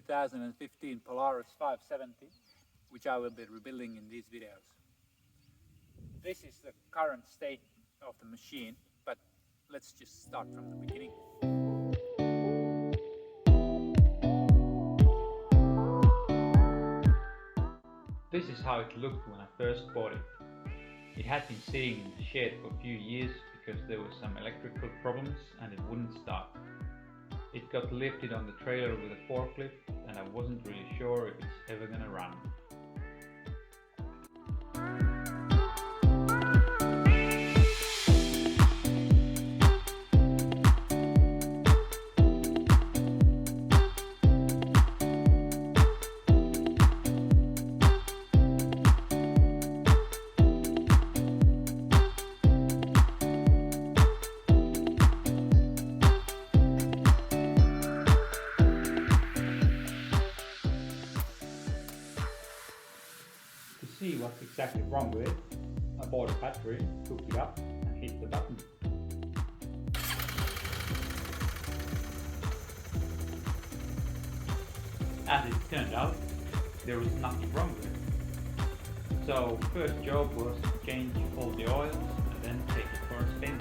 2015 Polaris 570, which I will be rebuilding in these videos. This is the current state of the machine, but let's just start from the beginning. This is how it looked when I first bought it. It had been sitting in the shed for a few years because there were some electrical problems and it wouldn't start. It got lifted on the trailer with a forklift and I wasn't really sure if it's ever gonna run. To see what's exactly wrong with it, I bought a battery, hooked it up and hit the button. As it turned out, there was nothing wrong with it. So first job was to change all the oils and then take it for a spin.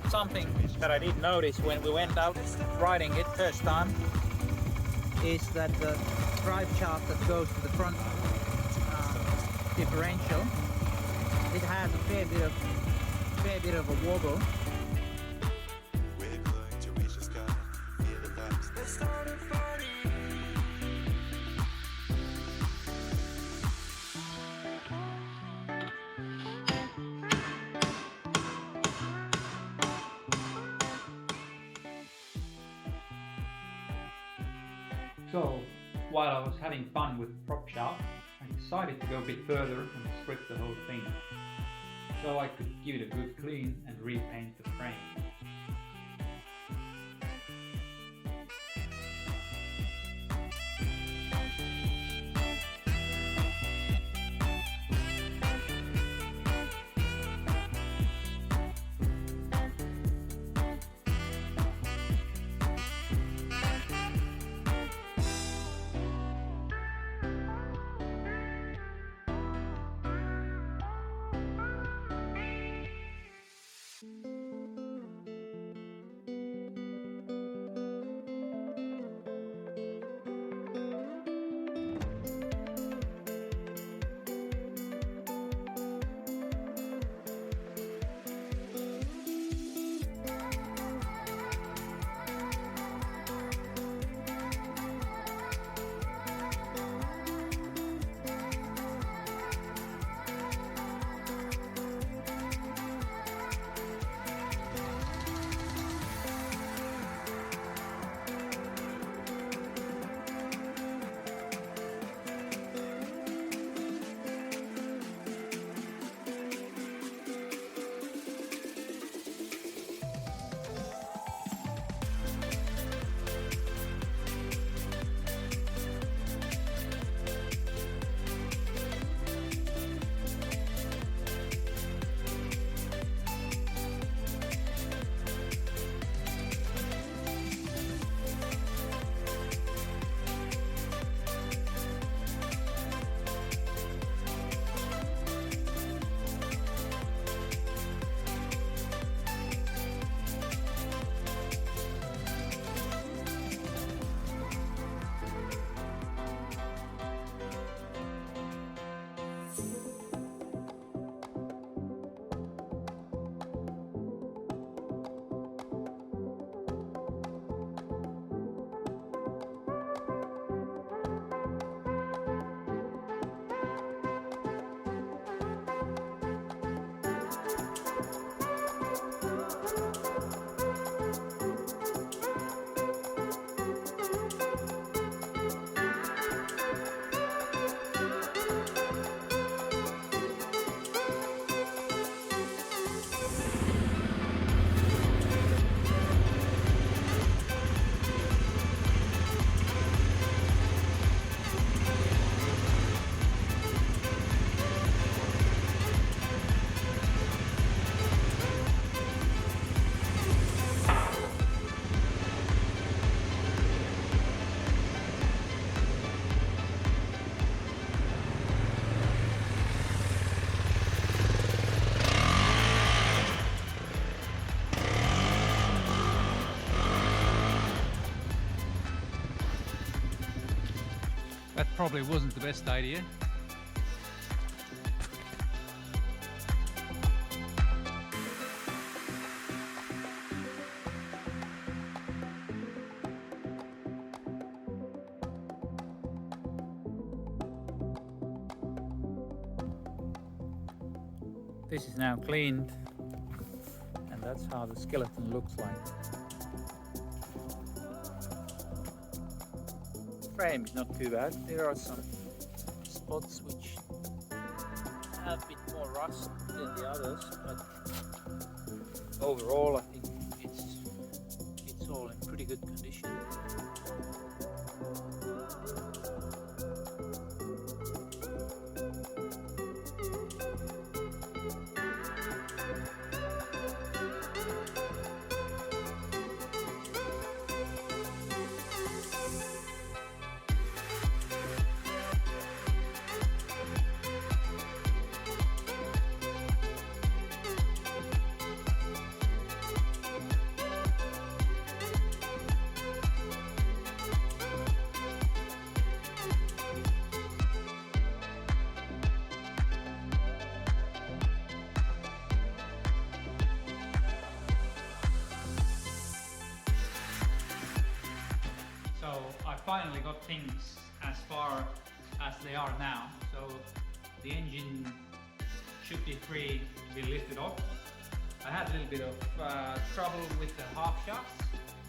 Something that I did notice when we went out riding it first time is that the drive shaft that goes to the front differential, it has a fair bit of a wobble. So, while I was having fun with the prop shaft, I decided to go a bit further and strip the whole thing, so I could give it a good clean and repaint the frame. That probably wasn't the best idea. This is now cleaned, and that's how the skeleton looks like. The frame is not too bad. There are some spots which have a bit more rust than the others, but overall I think it's all in pretty good condition. So I finally got things as far as they are now. So the engine should be free to be lifted off. I had a little bit of trouble with the half shafts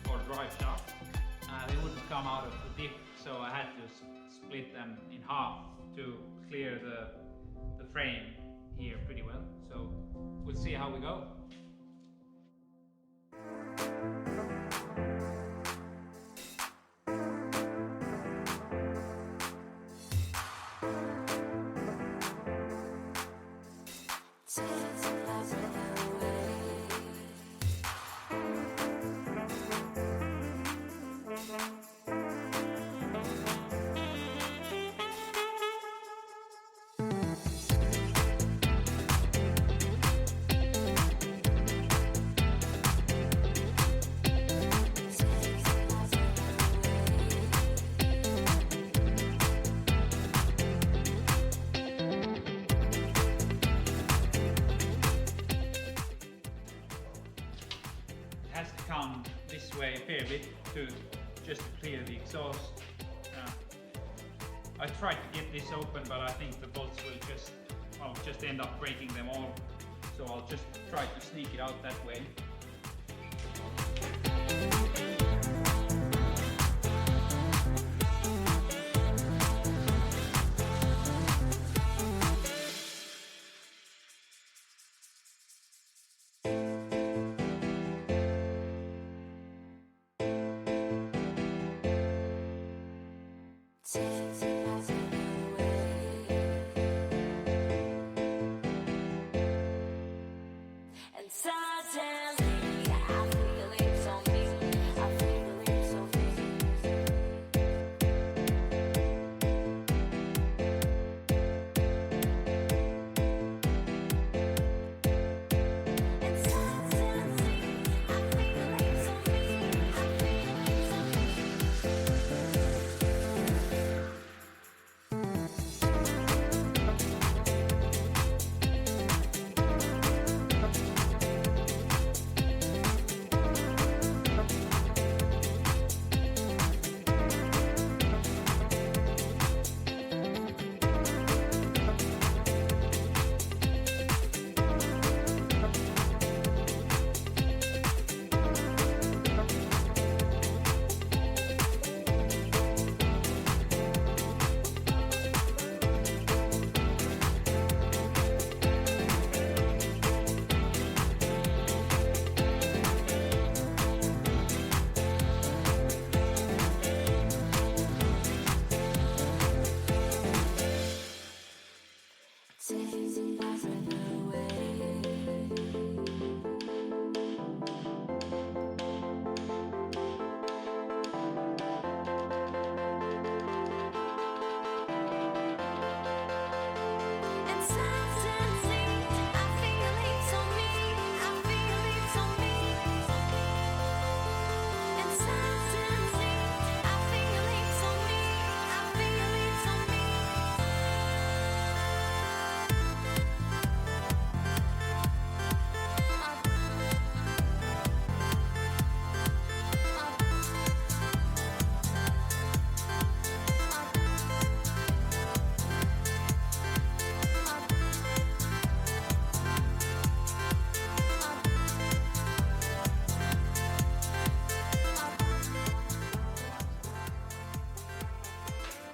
or drive shaft. They wouldn't come out of the diff, so I had to split them in half to clear the frame here pretty well. So we'll see how we go. Come this way a fair bit just to clear the exhaust. I tried to get this open, but I think the bolts will just end up breaking them all. So I'll just try to sneak it out that way. And suddenly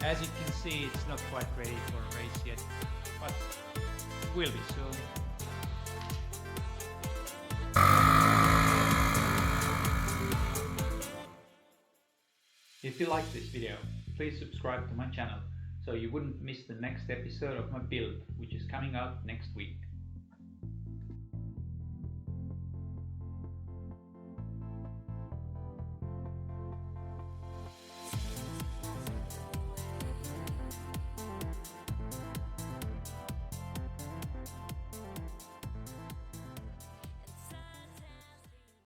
As you can see, it's not quite ready for a race yet, but will be soon. If you like this video, please subscribe to my channel so you wouldn't miss the next episode of my build, which is coming out next week.